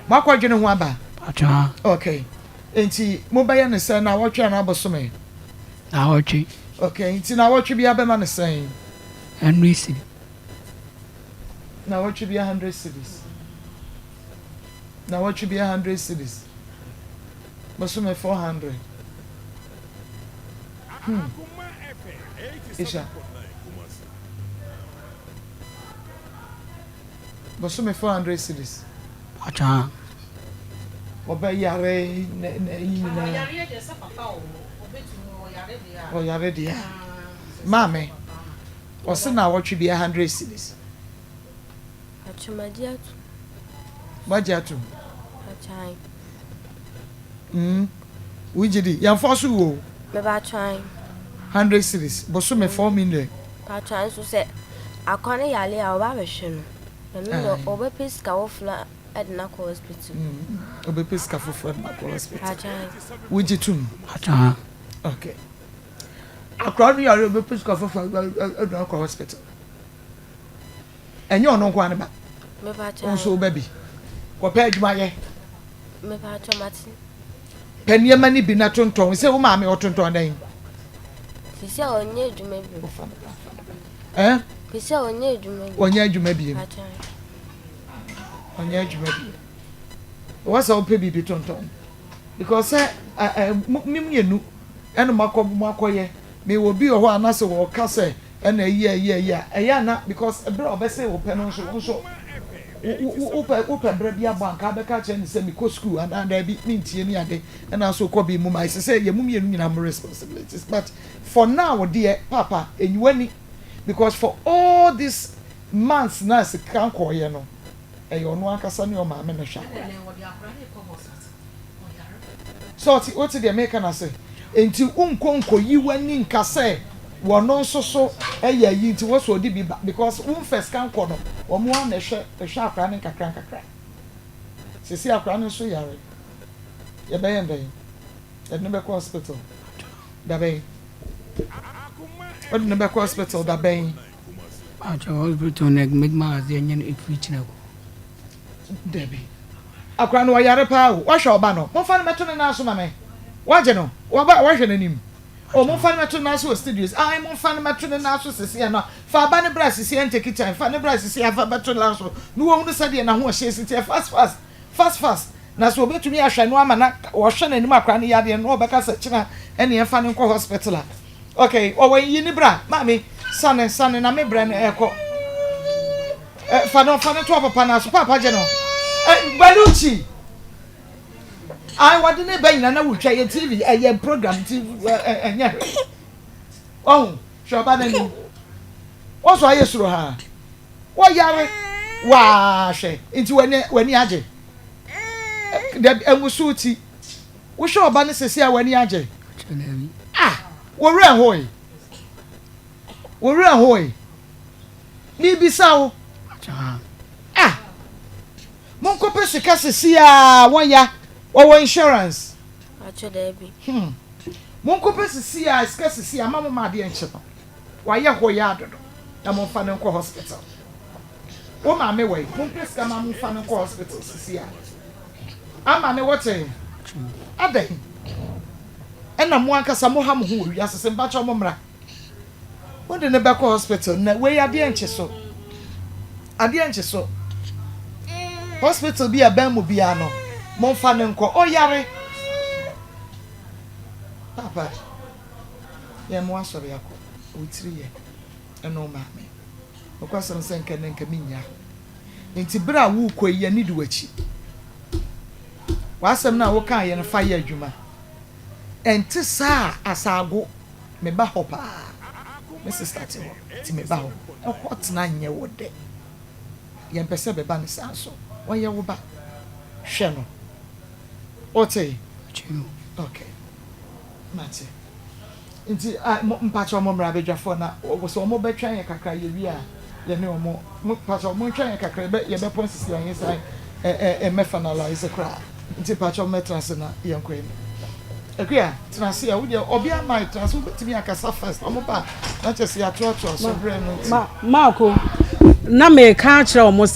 Makwadwene ho aba. Acha. Okay. Enti mobile ne say na wotwe na abosome. Na wotwe. Okay, enti na wotwe bia be ma ne say. 100 cedi. Na wotwe bia 100 cedis. Na wotwe bia 100 cedis. Bosome 400. Isha. Bosome 400 cedis. Acha. Oba yare na yare de se papa o obetumo yare dia. O yare dia. Mame. O se na wotwe bia 100 cedis. Achumadiatu. Majatu. Achai. Wijidi, yan fosu wo. Me ba trying. 100 cedis. Bosome 4 million. Ba trying so say akwane yale a oba hwehwe no. No oba piska ofla edna ko hospital. Oba piska for na ko hospital. Achai. Wijitum. Acha. Okay. Akwane yale oba piska for edna ko hospital. Enyo no kwa ne ba. Me ba trying. Onso baby. Ko pa adwuma ye. Me ba tomati. Penie mani bi na tonton se wo ma me otonton dan. Sisi onye adwuma bi. Sisi onye adwuma bi. Onye adwuma bi. Achai. Onye adwuma bi. What's up baby tonton? Because mimyenu eno makoye me wo bi ho anase wo ka se ena eya na because ebra obese wo pe no so upa bra bia banka be ka che ni se mi ko school and there be mintie ni ade na so ko bi mu mai se ye mumyenu nyina mo responsibilities but for now dear papa enwani because for all these months na se kan ko ye no eyo no akasa ne o ma me no hwa so what the American na say enti unkonko yiwani nka say wono nso so eya yi nti wo so di bi because un first kan ko no omo an ehwe akra ne kakra sisi akra ne so yare ye be ye ne be ko hospital da be what ne be ko hospital da be Acha hospital nek midma azie nyen efichi na ko. Debbie akra no yare pa wo hwe oba no mo fa ne meto ne na so ma me waje no wo ba wo hwe nanim o mo fa ne meto na so studios ai mo fa ne meto ne na so sisi na fa ba ne bra sisi en take time fa ne bra sisi afa beto na so no wo hu se de na ho hye sisi fast na so obetumi ahwe no ama na wo hwe nanim akra ne yade no obeka se kina ene en fa ne ko hospital okay o wen yi ni bra mami sane na me bra ne eko fa no to papa na so papa je no Baluchi I want to be na wo twa ye TV ye program TV enya oh shoba na ni wo so aye suro ha wo yare wa hwe nti wani age de emusuti wo shoba na sesi a wani age wo re hoi ni bisawo Monko pese sisi a wonya wo insurance Acho debi. Monko pese sisi a sisi a mama ma de enche no. Wa ye ho ya dodo. Na mo fa ne ko hospital. Wo ma me we, monko pese ka ma mo fa ne ko hospital sisi a. Ama ne wote. Adan. Ena mo ankasa mo ha mo ho wi asese mba cha mo mra. Wo de ne be ko hospital na we ya de enche so. Ade enche so. Hospital bi abamu bi ano monfa ne nko oyare papa ye mo asori akọ otiri ye eno ma me okwasem se nka ne nka minya nti bra wo koye ni duwachi wasem na wo kan ye no fa ye adwuma enti sa asago me ba ho pa me sister ti ho ti me ba ho hot na nye wo de ye mpese be ba ne sanso When you back, Shano. Ote. Okay. Mate. Inti mpacho mo mra bedwa fo na wo so mo betwan ye kakra ye wi a ye ne mo mpacho mo twan ye kakra be ye be ponsisi an sai me finalize kra. Inti mpacho metrans na ye nkwen. Akua trans ya wo de obi am trans wo betimi akasa first omo ba na chese ya to so bre no. Ma ko na me ka kira omo